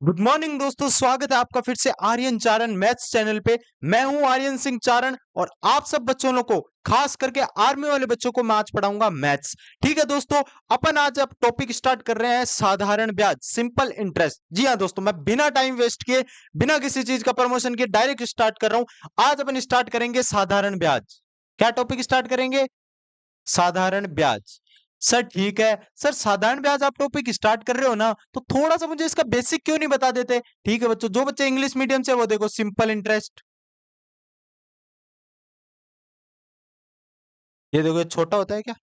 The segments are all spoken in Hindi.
गुड मॉर्निंग दोस्तों, स्वागत है आपका फिर से आर्यन चारण मैथ्स चैनल पे। मैं हूं आर्यन सिंह चारण और आप सब बच्चों लोग को, खास करके आर्मी वाले बच्चों को मैं आज पढ़ाऊंगा मैथ्स। ठीक है दोस्तों, अपन आज अब टॉपिक स्टार्ट कर रहे हैं साधारण ब्याज, सिंपल इंटरेस्ट। जी हाँ दोस्तों, मैं बिना टाइम वेस्ट किए, बिना किसी चीज का प्रमोशन किए डायरेक्ट स्टार्ट कर रहा हूं। आज अपन स्टार्ट करेंगे साधारण ब्याज। क्या टॉपिक स्टार्ट करेंगे? साधारण ब्याज। सर ठीक है सर, साधारण ब्याज आप टॉपिक स्टार्ट कर रहे हो ना, तो थोड़ा सा मुझे इसका बेसिक क्यों नहीं बता देते? ठीक है बच्चों, जो बच्चे इंग्लिश मीडियम से वो देखो सिंपल इंटरेस्ट। ये देखो, ये छोटा होता है क्या?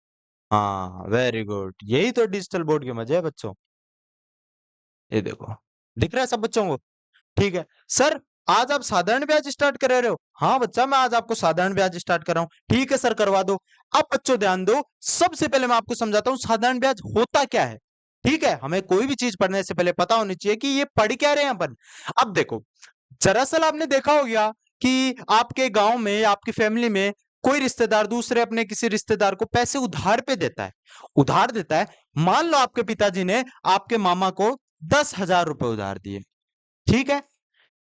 हाँ वेरी गुड, यही तो डिजिटल बोर्ड के मजे है बच्चों। ये देखो, दिख रहा है सब बच्चों को? ठीक है सर, आज आप साधारण ब्याज स्टार्ट कर रहे हो? हाँ बच्चा, मैं आज आपको साधारण ब्याज स्टार्ट कर रहा हूँ। ठीक है सर, करवा दो। अब बच्चों ध्यान दो, सबसे पहले मैं आपको समझाता हूँ साधारण ब्याज होता क्या है। ठीक है, हमें कोई भी चीज पढ़ने से पहले पता होनी चाहिए कि ये पढ़ क्या रहे हैं अपन। अब देखो, दरअसल आपने देखा होगा कि आपके गांव में, आपकी फैमिली में कोई रिश्तेदार दूसरे अपने किसी रिश्तेदार को पैसे उधार पे देता है, उधार देता है। मान लो आपके पिताजी ने आपके मामा को 10,000 रुपए उधार दिए। ठीक है,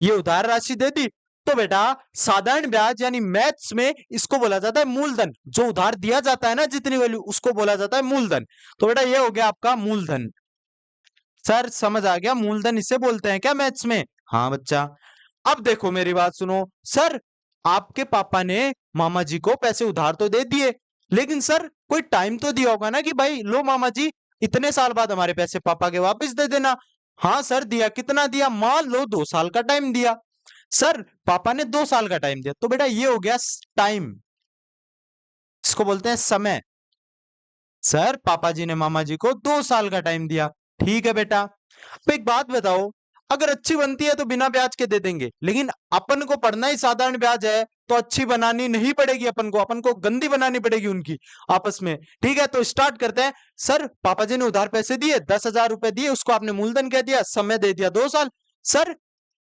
ये उधार राशि दे दी, तो बेटा साधारण ब्याज यानी मैथ्स में इसको बोला जाता है मूलधन। जो उधार दिया जाता है ना, जितनी वैल्यू, उसको बोला जाता है मूलधन। तो बेटा ये हो गया आपका मूलधन। सर समझ आ गया, मूलधन इसे बोलते हैं क्या मैथ्स में? हाँ बच्चा। अब देखो मेरी बात सुनो सर, आपके पापा ने मामा जी को पैसे उधार तो दे दिए, लेकिन सर कोई टाइम तो दिया होगा ना कि भाई लो मामा जी, इतने साल बाद हमारे पैसे पापा के वापस दे देना। हाँ सर दिया, कितना दिया? मान लो 2 साल का टाइम दिया। सर पापा ने 2 साल का टाइम दिया, तो बेटा ये हो गया टाइम, इसको बोलते हैं समय। सर पापा जी ने मामा जी को 2 साल का टाइम दिया। ठीक है बेटा, तो एक बात बताओ, अगर अच्छी बनती है तो बिना ब्याज के दे देंगे, लेकिन अपन को पढ़ना ही साधारण ब्याज है, तो अच्छी बनानी नहीं पड़ेगी अपन को गंदी बनानी पड़ेगी उनकी आपस में। ठीक है, तो स्टार्ट करते हैं। सर पापा जी ने उधार पैसे दिए, 10,000 रुपए दिए, उसको आपने मूलधन कह दिया, समय दे दिया 2 साल। सर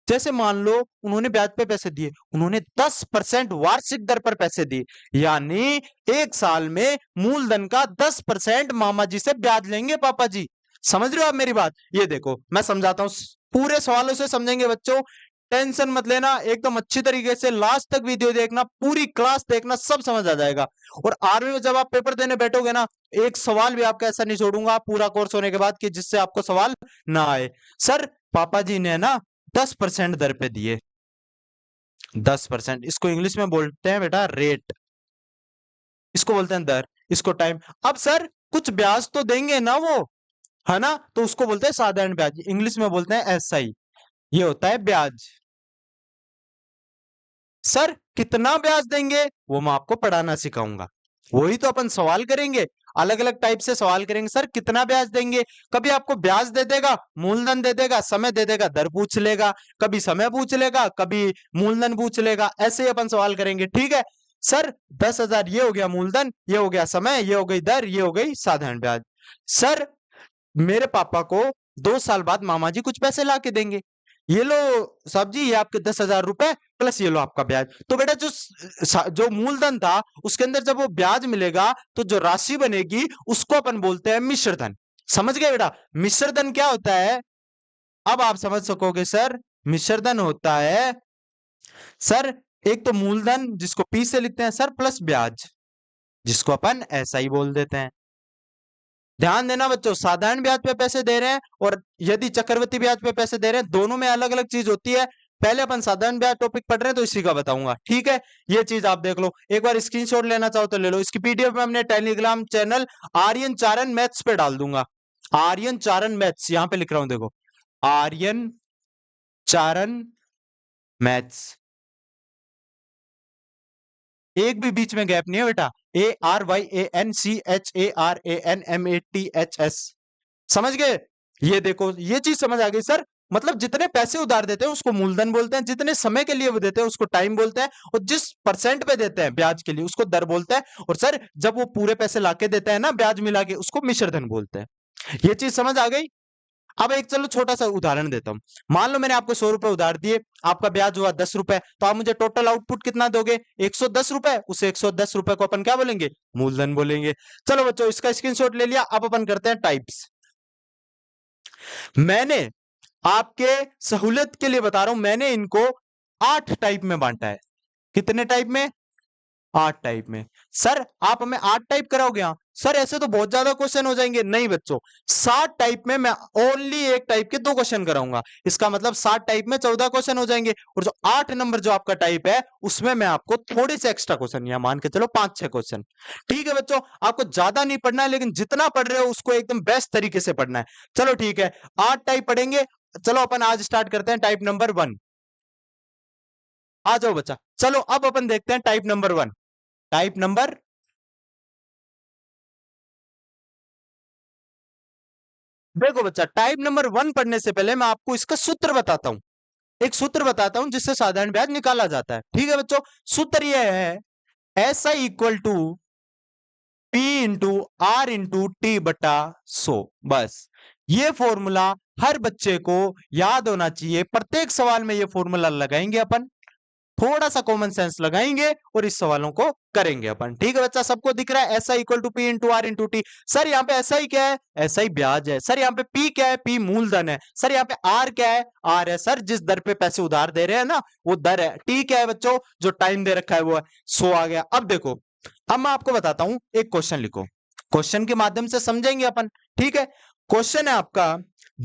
जैसे मान लो उन्होंने ब्याज पे पैसे दिए, उन्होंने 10% वार्षिक दर पर पैसे दिए, यानी 1 साल में मूलधन का 10% मामा जी से ब्याज लेंगे पापा जी। समझ रहे हो आप मेरी बात? ये देखो मैं समझाता हूं, पूरे सवालों से समझेंगे बच्चों, टेंशन मत लेना, एकदम अच्छी तरीके से लास्ट तक वीडियो देखना, पूरी क्लास देखना, सब समझ आ जाएगा। और आर्मी में जब आप पेपर देने बैठोगे ना, एक सवाल भी आपका ऐसा नहीं छोड़ूंगा पूरा कोर्स होने के बाद कि जिससे आपको सवाल ना आए। सर पापा जी ने ना 10% दर पे दिए, 10%, इसको इंग्लिश में बोलते हैं बेटा रेट, इसको बोलते हैं दर, इसको टाइम। अब सर कुछ ब्याज तो देंगे ना वो, है ना, तो उसको बोलते हैं साधारण ब्याज, इंग्लिश में बोलते हैं एसआई। ये होता है ब्याज। सर कितना ब्याज देंगे वो मैं आपको पढ़ाना सिखाऊंगा, वही तो अपन सवाल करेंगे, अलग अलग टाइप से सवाल करेंगे। सर कितना ब्याज देंगे? कभी आपको ब्याज दे देगा, मूलधन दे देगा, समय दे देगा, दर पूछ लेगा, कभी समय पूछ लेगा, कभी मूलधन पूछ लेगा, ऐसे ही अपन सवाल करेंगे। ठीक है सर, 10,000 ये हो गया मूलधन, ये हो गया समय, ये हो गई दर, ये हो गई साधारण ब्याज। सर मेरे पापा को 2 साल बाद मामा जी कुछ पैसे ला के देंगे, ये लो साहब जी, ये आपके 10,000 रुपए प्लस ये लो आपका ब्याज। तो बेटा जो मूलधन था उसके अंदर जब वो ब्याज मिलेगा, तो जो राशि बनेगी उसको अपन बोलते हैं मिश्र धन। समझ गए बेटा? मिश्र धन क्या होता है, अब आप समझ सकोगे सर। मिश्र धन होता है सर, एक तो मूलधन जिसको पी से लिखते हैं सर, प्लस ब्याज जिसको अपन ऐसा ही बोल देते हैं। ध्यान देना बच्चों, साधारण ब्याज पे पैसे दे रहे हैं और यदि चक्रवृद्धि ब्याज पे पैसे दे रहे हैं, दोनों में अलग अलग चीज होती है। पहले अपन साधारण ब्याज टॉपिक पढ़ रहे हैं तो इसी का बताऊंगा। ठीक है, ये चीज आप देख लो, एक बार स्क्रीनशॉट लेना चाहो तो ले लो, इसकी पीडीएफ में हमने टेलीग्राम चैनल आर्यन चारण मैथ्स पे डाल दूंगा। आर्यन चारण मैथ्स यहां पे लिख रहा हूं, देखो आर्यन चारण मैथ्स, एक भी बीच में गैप नहीं है बेटा। ARYANCHARANMATHS, समझ गए? ये देखो, ये चीज समझ आ गई सर। मतलब जितने पैसे उधार देते हैं उसको मूलधन बोलते हैं, जितने समय के लिए वो देते हैं उसको टाइम बोलते हैं, और जिस परसेंट पे देते हैं ब्याज के लिए उसको दर बोलते हैं, और सर जब वो पूरे पैसे लाके देते हैं ना ब्याज मिला के, उसको मिश्र धन बोलते हैं। ये चीज समझ आ गई? अब एक चलो छोटा सा उदाहरण देता हूं। मान लो मैंने आपको 100 रुपए उधार दिए, आपका ब्याज हुआ 10 रुपए, तो आप मुझे टोटल आउटपुट कितना दोगे? 110 रुपए। उस 110 रुपए को अपन क्या बोलेंगे? मूलधन बोलेंगे। चलो बच्चों, इसका स्क्रीनशॉट ले लिया, अब अपन करते हैं टाइप्स। मैंने आपके सहूलियत के लिए बता रहा हूं, मैंने इनको 8 टाइप में बांटा है। कितने टाइप में? 8 टाइप में। सर आप हमें 8 टाइप कराओगे? हाँ सर ऐसे तो बहुत ज्यादा क्वेश्चन हो जाएंगे। नहीं बच्चों, 7 टाइप में मैं ओनली एक टाइप के 2 क्वेश्चन कराऊंगा। इसका मतलब 7 टाइप में 14 क्वेश्चन हो जाएंगे, और जो 8 नंबर जो आपका टाइप है उसमें मैं आपको थोड़े से एक्स्ट्रा क्वेश्चन, या मान के चलो 5-6 क्वेश्चन। ठीक है बच्चों, आपको ज्यादा नहीं पढ़ना है, लेकिन जितना पढ़ रहे हो उसको एकदम बेस्ट तरीके से पढ़ना है। चलो ठीक है, 8 टाइप पढ़ेंगे। चलो अपन आज स्टार्ट करते हैं टाइप नंबर 1। आ जाओ बच्चा, चलो अब अपन देखते हैं टाइप नंबर 1। टाइप नंबर, देखो बच्चा, टाइप नंबर 1 पढ़ने से पहले मैं आपको इसका सूत्र बताता हूं। एक सूत्र बताता हूं जिससे साधारण ब्याज निकाला जाता है। ठीक है बच्चों, सूत्र यह है, S I equal to P into R into T बटा 100। बस ये फॉर्मूला हर बच्चे को याद होना चाहिए। प्रत्येक सवाल में ये फॉर्मूला लगाएंगे अपन, थोड़ा सा कॉमन सेंस लगाएंगे और इस सवालों को करेंगे अपन। ठीक है बच्चा, सबको दिख रहा है? S I equal to P into R into T. Sir यहाँ पे एस आई क्या है? एस आई ब्याज है। सर यहाँ पे पी क्या है? पी मूलधन है। सर यहाँ पे आर क्या है? आर है सर जिस दर पे पैसे उधार दे रहे हैं ना, वो दर है। टी क्या है बच्चों? जो टाइम दे रखा है वो है। 100 आ गया। अब देखो, अब मैं आपको बताता हूं, एक क्वेश्चन लिखो, क्वेश्चन के माध्यम से समझेंगे अपन। ठीक है, क्वेश्चन है आपका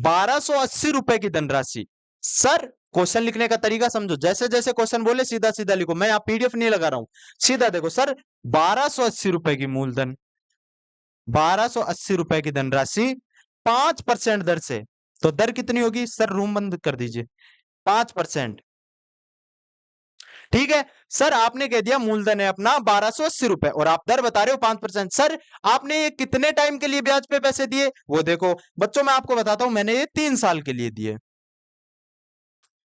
1280 रुपए की धनराशि। सर क्वेश्चन लिखने का तरीका समझो, जैसे जैसे क्वेश्चन बोले सीधा सीधा लिखो, मैं यहाँ पीडीएफ नहीं लगा रहा हूं, सीधा देखो। सर 1280 रुपए की मूलधन, 1280 रुपए की धनराशि 5% दर से, तो दर कितनी होगी? सर रूम बंद कर दीजिए। 5%। ठीक है सर, आपने कह दिया मूलधन है अपना 1280 रुपए और आप दर बता रहे हो 5%। सर आपने ये कितने टाइम के लिए ब्याज पे पैसे दिए? वो देखो बच्चों, मैं आपको बताता हूं, मैंने ये 3 साल के लिए दिए।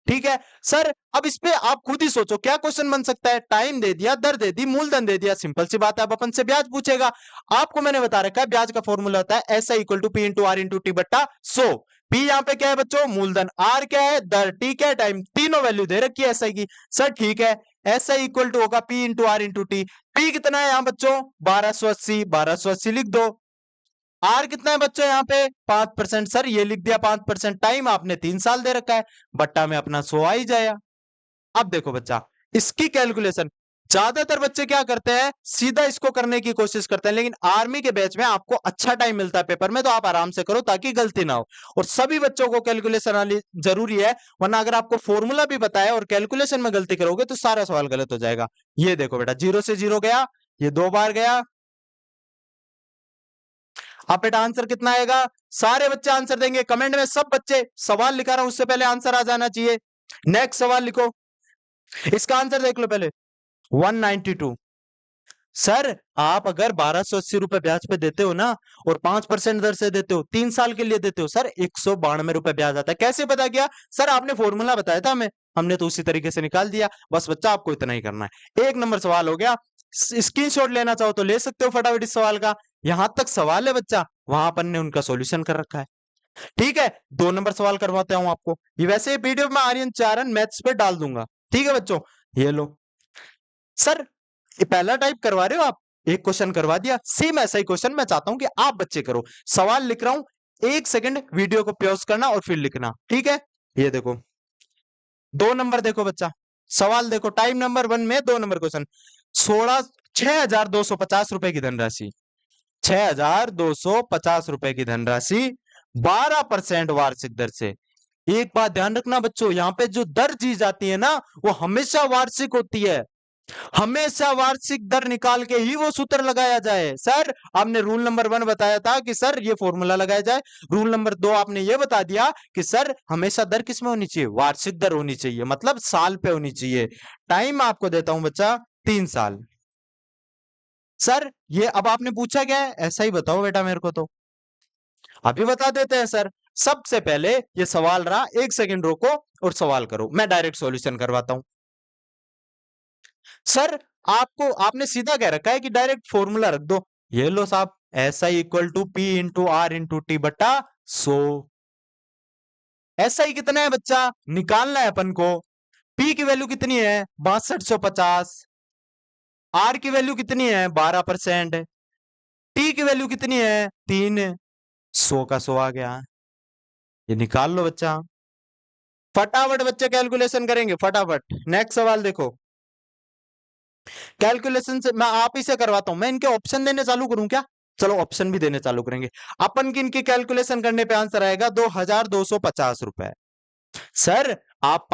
ठीक है सर, अब इस पे आप खुद ही सोचो क्या क्वेश्चन बन सकता है। टाइम दे दिया, दर दे दी, मूलधन दे दिया, सिंपल सी बात है, अब अपन से ब्याज पूछेगा। आपको मैंने बता रखा है ब्याज का फॉर्मूला होता है S I equal to P into R into T बट्टा 100। पी यहाँ पे क्या है बच्चों? मूलधन। आर क्या है? दर। टी क्या है? टाइम। तीनों वैल्यू दे रखी है एस आई की। सर ठीक है, एस आई इक्वल टू होगा P into R into T. P कितना है यहाँ बच्चों? 1280। 1280 लिख दो। आर कितना है बच्चों यहाँ पे? 5%। सर ये लिख दिया 5%। टाइम आपने 3 साल दे रखा है, बट्टा में अपना 100 आ ही जाएगा। अब देखो बच्चा, इसकी कैलकुलेशन ज्यादातर बच्चे क्या करते हैं, सीधा इसको करने की कोशिश करते हैं, लेकिन आर्मी के बैच में आपको अच्छा टाइम मिलता है पेपर में, तो आप आराम से करो ताकि गलती ना हो। और सभी बच्चों को कैलकुलेशन आनी जरूरी है, वरना अगर आपको फॉर्मूला भी बताया और कैलकुलेशन में गलती करोगे तो सारा सवाल गलत हो जाएगा। ये देखो बेटा, 0 से 0 गया, ये 2 बार गया। अब बेटा आंसर कितना आएगा? सारे बच्चे आंसर देंगे कमेंट में, सब बच्चे। सवाल लिखा रहा हूं उससे पहले आंसर आ जाना चाहिए। नेक्स्ट सवाल लिखो, इसका आंसर देख लो पहले। 192। सर आप अगर 1280 रुपए ब्याज पे देते हो ना, और 5% दर से देते हो, 3 साल के लिए देते हो, सर 192 रुपए ब्याज आता है। कैसे पता किया? सर आपने फॉर्मूला बताया था हमें, हमने तो उसी तरीके से निकाल दिया। बस बच्चा आपको इतना ही करना है। 1 नंबर सवाल हो गया। स्क्रीनशॉट लेना चाहो तो ले सकते हो फटाफट इस सवाल का। यहां तक सवाल है बच्चा, वहां अपन ने उनका सॉल्यूशन कर रखा है। ठीक है, 2 नंबर सवाल करवाते हूं आपको। ये वैसे पीडीएफ में आर्यन चारण मैथ्स पे डाल दूंगा। ठीक है बच्चों, ये लो। सर ये पहला टाइप करवा रहे हो आप, एक क्वेश्चन करवा दिया, सेम ऐसा ही क्वेश्चन मैं चाहता हूं कि आप बच्चे करो। सवाल लिख रहा हूं, 1 सेकंड वीडियो को पॉज करना और फिर लिखना। ठीक है, ये देखो 2 नंबर देखो बच्चा, सवाल देखो, टाइम नंबर 1 में 2 नंबर क्वेश्चन। 6250 रुपए की धनराशि, 6250 रुपए की धनराशि 12% वार्षिक दर से। एक बात ध्यान रखना बच्चों, यहाँ पे जो दर दी जाती है ना, वो हमेशा वार्षिक होती है। हमेशा वार्षिक दर निकाल के ही वो सूत्र लगाया जाए। सर आपने रूल नंबर 1 बताया था कि सर ये फॉर्मूला लगाया जाए, रूल नंबर 2 आपने ये बता दिया कि सर हमेशा दर किस में होनी चाहिए? वार्षिक दर होनी चाहिए, मतलब साल पे होनी चाहिए। टाइम आपको देता हूं बच्चा 3 साल। सर ये अब आपने पूछा क्या है, ऐसा ही बताओ बेटा मेरे को, तो अभी बता देते हैं सर। सबसे पहले ये सवाल रहा, 1 सेकंड रोको और सवाल करो, मैं डायरेक्ट सॉल्यूशन करवाता हूं। सर आपको, आपने सीधा कह रखा है कि डायरेक्ट फॉर्मूला रख दो। ये लो साहब, S I equal to P into R into T बट्टा 100। एस आई कितना है बच्चा? निकालना है अपन को। पी की वैल्यू कितनी है? 6250। आर की वैल्यू कितनी है? 12%। टी की वैल्यू कितनी है? 3। 100 का 100 आ गया, ये निकाल लो बच्चा। फटाफट बच्चे कैलकुलेशन करेंगे, फटाफट। नेक्स्ट सवाल देखो, कैलकुलेशन से मैं आप ही से करवाता हूं, मैं इनके ऑप्शन देने चालू करूं क्या? चलो ऑप्शन भी देने चालू करेंगे। अपन की इनकी कैलकुलेशन करने पे आंसर आएगा 2250 रुपए। सर आप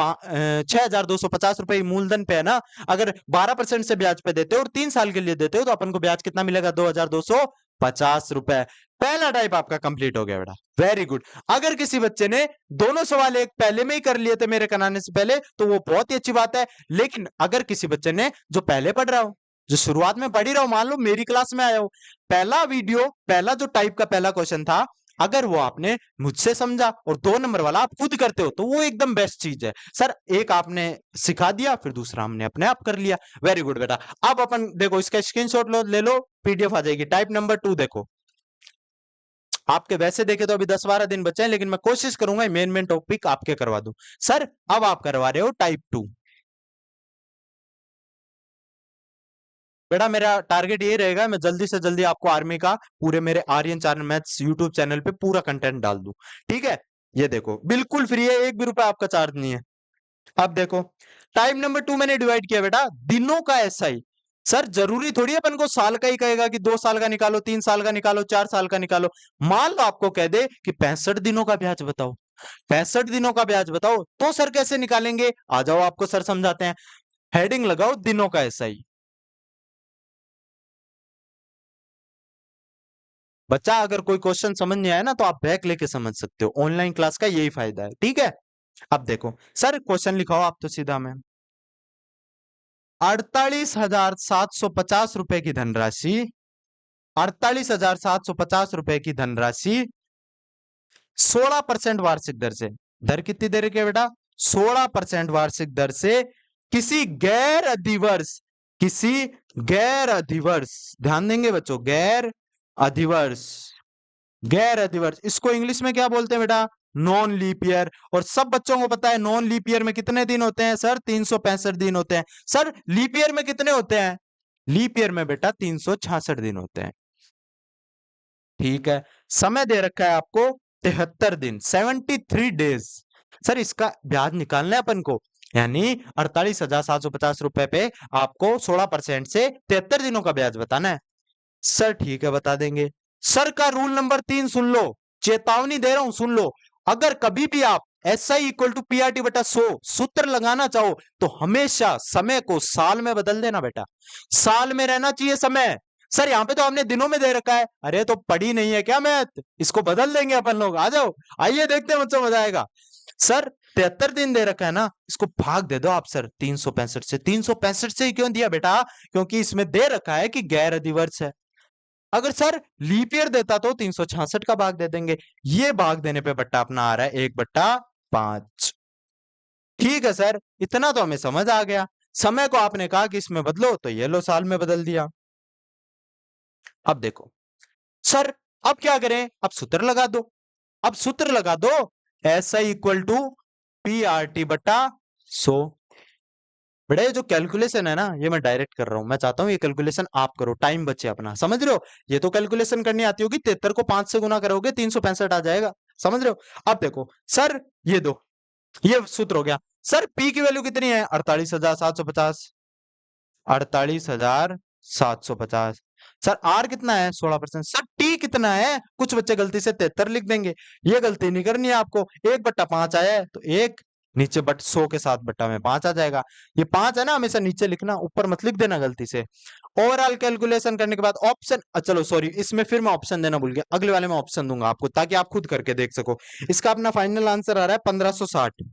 6250 रुपए मूलधन पे है ना, अगर 12% से ब्याज पे देते हो और 3 साल के लिए देते हो तो अपन को ब्याज कितना मिलेगा? 2250 रुपए। पहला टाइप आपका कंप्लीट हो गया बेटा, वेरी गुड। अगर किसी बच्चे ने दोनों सवाल एक पहले में ही कर लिए थे मेरे कराने से पहले तो वो बहुत ही अच्छी बात है, लेकिन अगर किसी बच्चे ने जो पहले पढ़ रहा हो, जो शुरुआत में पढ़ ही रहा हो, मान लो मेरी क्लास में आया हो, पहला वीडियो, पहला जो टाइप का पहला क्वेश्चन था, अगर वो आपने मुझसे समझा और 2 नंबर वाला आप खुद करते हो तो वो एकदम बेस्ट चीज है। सर एक आपने सिखा दिया, फिर दूसरा हमने अपने आप कर लिया, वेरी गुड बेटा। अब अपन देखो इसका स्क्रीनशॉट लो, ले लो, पीडीएफ आ जाएगी। टाइप नंबर 2 देखो, आपके वैसे देखे तो अभी 10-12 दिन बचे हैं, लेकिन मैं कोशिश करूंगा मेन मेन टॉपिक आपके करवा दूं। सर अब आप करवा रहे हो टाइप 2। बेटा मेरा टारगेट ये रहेगा, मैं जल्दी से जल्दी आपको आर्मी का पूरे मेरे Aryan channel maths YouTube channel पे पूरा कंटेंट डाल दूं, ठीक है? ये देखो बिल्कुल फ्री है, 1 भी रुपया आपका चार्ज नहीं है। अब देखो टाइप नंबर 2 मैंने डिवाइड किया बेटा दिनों का एसआई। सर जरूरी थोड़ी है अपन को साल का ही कहेगा कि 2 साल का निकालो, 3 साल का निकालो, 4 साल का निकालो। मान लो आपको कह दे कि 65 दिनों का ब्याज बताओ, 65 दिनों का ब्याज बताओ, तो सर कैसे निकालेंगे? आ जाओ आपको सर समझाते हैं। हेडिंग लगाओ दिनों का एसआई। बच्चा अगर कोई क्वेश्चन समझ नहीं आया ना तो आप बैक लेके समझ सकते हो, ऑनलाइन क्लास का यही फायदा है, ठीक है? अब देखो सर क्वेश्चन लिखाओ आप तो सीधा में, 48,750 रुपए की धनराशि, 48,750 रुपए की धनराशि 16% वार्षिक दर से, दर कितनी दे रखी है बेटा? 16% वार्षिक दर से किसी गैर अधिवर्ष, किसी गैर अधिवर्ष, ध्यान देंगे बच्चों, गैर अधिवर्ष, गैर अधिवर्ष इसको इंग्लिश में क्या बोलते हैं बेटा? Non leap year. और सब बच्चों को पता है नॉन लीप ईयर में कितने दिन होते हैं सर? 365 दिन होते हैं। सर लीप ईयर में कितने होते हैं? लीप ईयर में बेटा 366 दिन होते हैं, ठीक है? समय दे रखा है आपको 73 दिन, 73 डेज। सर इसका ब्याज निकालना है अपन को, यानी 48,750 रुपए पे आपको 16% से 73 दिनों का ब्याज बताना है। सर ठीक है बता देंगे। सर का रूल नंबर 3 सुन लो, चेतावनी दे रहा हूं सुन लो। अगर कभी भी आप SI इक्वल टू PRT बटा 100 सूत्र लगाना चाहो तो हमेशा समय को साल में बदल देना बेटा, साल में रहना चाहिए समय। सर यहाँ पे तो आपने दिनों में दे रखा है, अरे तो पढ़ी नहीं है क्या मैथ? इसको बदल देंगे अपन लोग, आ जाओ, आइए देखते हैं बच्चों, मजा आएगा। सर 73 दिन दे रखा है ना, इसको भाग दे दो आप सर 365 से। 365 से ही क्यों दिया बेटा? क्योंकि इसमें दे रखा है कि गैर अधिवर्ष है। अगर सर लीप ईयर देता तो 366 का भाग दे देंगे। ये भाग देने पे बट्टा अपना आ रहा है 1/5। ठीक है सर, इतना तो हमें समझ आ गया। समय को आपने कहा कि इसमें बदलो तो ये लो साल में बदल दिया। अब देखो सर अब क्या करें? अब सूत्र लगा दो, अब सूत्र लगा दो, SI इक्वल टू PRT बटा 100। बेटा ये जो कैलकुलेशन है ना ये मैं डायरेक्ट कर रहा हूं, मैं चाहता हूं ये कैलकुलेशन आप करो, टाइम बचे अपना, समझ रहे हो? ये तो कैलकुलेशन करनी आती होगी, 73 को 5 से गुना करोगे 365 आ जाएगा, समझ रहे हो? अब देखो सर ये दो, ये सूत्र हो गया। सर पी की वैल्यू कितनी है? 48,750, 48,750। सर आर कितना है? 16%। सर टी कितना है? कुछ बच्चे गलती से 73 लिख देंगे, ये गलती नहीं करनी है आपको। 1/5 आया है तो 1 नीचे 100 के साथ बट्टा में 5 आ जाएगा। ये 5 है ना, हमेशा नीचे लिखना, ऊपर मत लिख देना गलती से। ओवरऑल कैलकुलेशन करने के बाद ऑप्शन, चलो सॉरी इसमें फिर मैं ऑप्शन देना भूल गया, अगले वाले में ऑप्शन दूंगा आपको ताकि आप खुद करके देख सको। इसका अपना फाइनल आंसर आ रहा है 1560।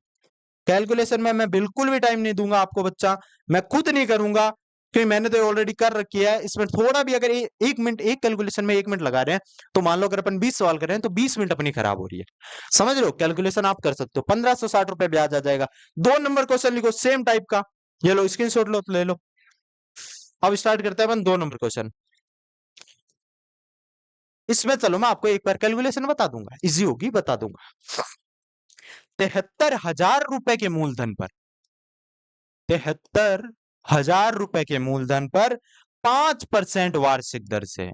कैलकुलेशन में मैं बिल्कुल भी टाइम नहीं दूंगा आपको बच्चा, मैं खुद नहीं करूंगा क्योंकि मैंने तो ऑलरेडी कर रखी है। इसमें थोड़ा भी अगर 1 मिनट, एक कैलकुलेशन में 1 मिनट लगा रहे हैं तो मान लो अगर अपन 20 सवाल कर रहे हैं तो 20 मिनट अपनी खराब हो रही है, समझ रहे हो? कैलकुलेशन आप कर सकते हो, 1560 रुपए ब्याज आ जाएगा। 2 नंबर क्वेश्चन लिखो सेम टाइप का, ये लो स्क्रीनशॉट लो, ले लो। अब स्टार्ट करते हैं अपन 2 नंबर क्वेश्चन। इसमें चलो मैं आपको एक बार कैलकुलेशन बता दूंगा, इजी होगी, बता दूंगा। 73,000 रुपए के मूलधन पर, 73,000 रुपए के मूलधन पर 5% वार्षिक दर से,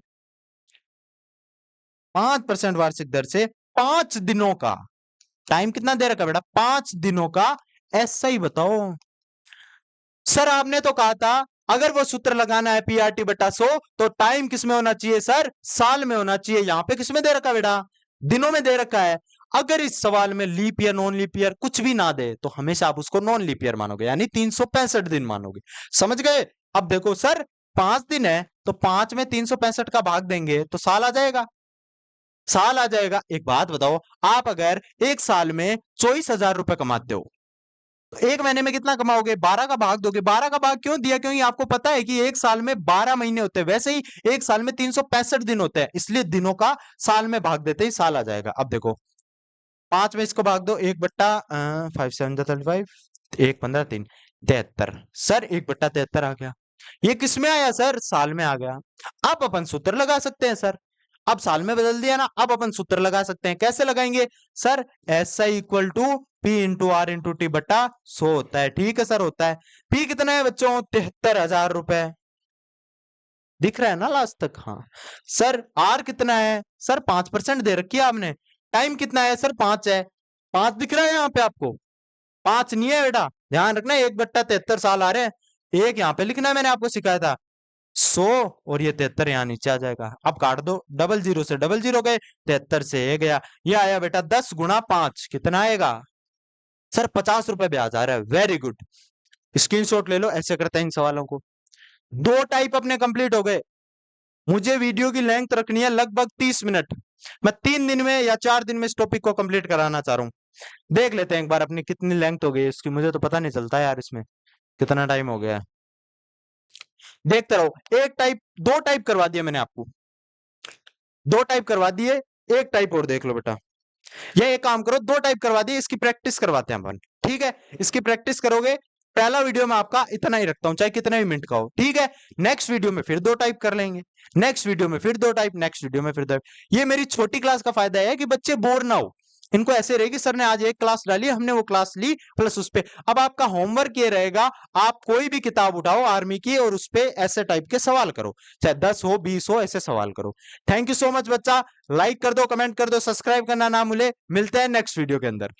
5% वार्षिक दर से 5 दिनों का, टाइम कितना दे रखा बेटा? 5 दिनों का। ऐसा ही बताओ। सर आपने तो कहा था अगर वो सूत्र लगाना है पीआरटी बटा 100 तो टाइम किसमें होना चाहिए सर? साल में होना चाहिए। यहां पे किसमें दे रखा बेटा? दिनों में दे रखा है। अगर इस सवाल में leap year non leap year कुछ भी ना दे तो हमेशा आप उसको नॉन लीप ईयर मानोगे, यानी 365 दिन मानोगे। समझ गए? अब देखो सर 5 दिन है तो 5 में 365 का भाग देंगे तो साल आ जाएगा। साल आ जाएगा। एक बात बताओ, आप अगर एक साल में 24,000 रुपए कमाते हो तो एक महीने में कितना कमाओगे? 12 का भाग दोगे। 12 का भाग क्यों दिया? क्योंकि आपको पता है कि एक साल में 12 महीने होते हैं, वैसे ही एक साल में 365 दिन होते हैं, इसलिए दिनों का साल में भाग देते ही साल आ जाएगा। अब देखो 5 में इसको भाग दो, 1/5 1 15 3 73। सर 1/73 आ गया। ये किसमें आया सर? साल में आ गया। अब अपन सूत्र लगा सकते हैं सर। अब साल में बदल दिया ना, अब अपन सूत्र लगा सकते हैं। कैसे लगाएंगे sir? SI equal to P into R into T बटा 100 होता है। ठीक है सर, होता है। P कितना है बच्चों? 73,000 रुपए। दिख रहा है ना लास्ट तक? हाँ सर। R कितना है सर? 5% दे रखी है आपने। टाइम कितना है सर? 5 है। 5 दिख रहा है यहाँ पे आपको? 5 नहीं है बेटा, ध्यान रखना। 1/73 साल आ रहे हैं। एक यहाँ पे लिखना है, मैंने आपको सिखाया था 100 और ये 73 यहाँ नीचे आ जाएगा। अब काट दो, 00 से 00 गए, 73 से ये गया। ये आया बेटा 10 गुणा 5 कितना आएगा सर? 50 रुपए ब्याज आ रहा है। वेरी गुड, स्क्रीनशॉट ले लो। ऐसे करते हैं इन सवालों को। 2 टाइप अपने कंप्लीट हो गए। मुझे वीडियो की लेंथ रखनी है लगभग 30 मिनट। मैं 3 दिन में या 4 दिन में इस टॉपिक को कंप्लीट कराना चाह रहा हूँ। देख लेते हैं एक बार अपनी कितनी लेंथ हो गई इसकी। मुझे तो पता नहीं चलता यार इसमें कितना टाइम हो गया है। देखते रहो। एक टाइप, 2 टाइप करवा दिया मैंने आपको। 2 टाइप करवा दिए, एक टाइप और देख लो बेटा। ये एक काम करो, 2 टाइप करवा दिए, इसकी प्रैक्टिस करवाते हैं अपन। ठीक है, इसकी प्रैक्टिस करोगे। पहला वीडियो में आपका इतना ही रखता हूं, चाहे कितने भी मिनट का हो। ठीक है, नेक्स्ट वीडियो में फिर 2 टाइप कर लेंगे, नेक्स्ट वीडियो में फिर 2 टाइप, नेक्स्ट वीडियो में फिर 2 टाइप। ये मेरी छोटी क्लास का फायदा है कि बच्चे बोर ना हो। इनको ऐसे रहेगी सर ने आज एक क्लास डाली, हमने वो क्लास ली प्लस उस पे। अब आपका होमवर्क ये रहेगा, आप कोई भी किताब उठाओ आर्मी की और उस पे ऐसे टाइप के सवाल करो, चाहे 10 हो 20 हो, ऐसे सवाल करो। थैंक यू सो मच बच्चा। लाइक कर दो, कमेंट कर दो, सब्सक्राइब करना ना भूले। मिलते हैं नेक्स्ट वीडियो के अंदर।